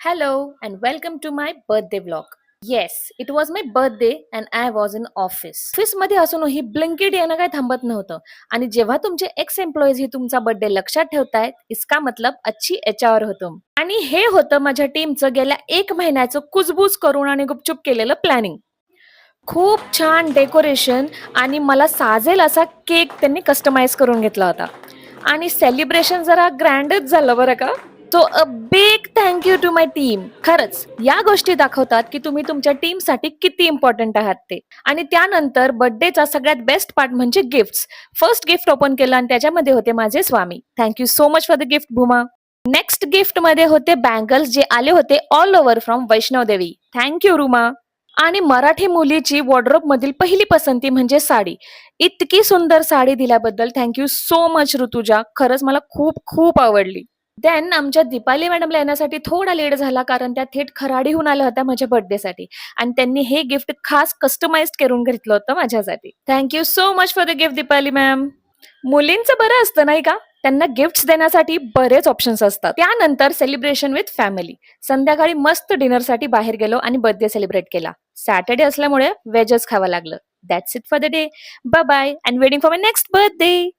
Hello and welcome to my birthday vlog. Yes, it was my birthday and I was in office. ऑफिसमध्ये असूनही Blinkit येणं काय थांबत नव्हतं आणि जेव्हा तुमचे एक्स एम्प्लॉईज ही तुमचा बर्थडे लक्षात ठेवतायत इसका मतलब अच्छी एचआर होतो. आणि हे होतं माझ्या टीमचं गेल्या 1 महिन्याचं कुजबूज करून आणि गुपचूप केलेलं प्लॅनिंग. खूप छान डेकोरेशन आणि मला साजेल असा केक त्यांनी कस्टमाइज करून घेतला होता आणि सेलिब्रेशन जरा ग्रँडच झालं बरं का. So a big thank you to my team. खरंच या गोष्टी दाखवतात की तुम्ही तुमच्या टीमसाठी किती इम्पॉर्टंट आहात ते. आणि त्यानंतर बर्थडेचा सगळ्यात बेस्ट पार्ट म्हणजे गिफ्ट्स. फर्स्ट गिफ्ट ओपन केलं आणि त्याच्यामध्ये होते माझे स्वामी. Thank you so much for the gift Bhuma. Next gift मध्ये होते बँगल्स जे आले होते all over from Vaishno Devi. Thank you रुमा. आणि मराठी मुलीची वॉर्डरोब मधील पहिली पसंती म्हणजे साडी. इतकी सुंदर साडी दिल्याबद्दल थँक्यू सो मच ऋतुजा. खरंच मला खूप खूप आवडली. देन आमच्या दीपाली मॅडमला येण्यासाठी थोडा लेट झाला कारण त्या थेट खराडीहून आल्या होत्या माझ्या बर्थडेसाठी आणि त्यांनी हे गिफ्ट खास कस्टमाइज करून घेतलं होतं माझ्यासाठी. Thank you so much for the gift Deepali ma'am. मुलींचं बरं असतं नाही का, त्यांना गिफ्ट्स देण्यासाठी बरेच ऑप्शन्स असतात. त्यानंतर सेलिब्रेशन विथ फॅमिली. संध्याकाळी मस्त डिनरसाठी बाहेर गेलो आणि बर्थडे सेलिब्रेट केला. सॅटर्डे असल्यामुळे व्हेजच खावं लागलं. That's it for the day. Bye bye and waiting for my next birthday.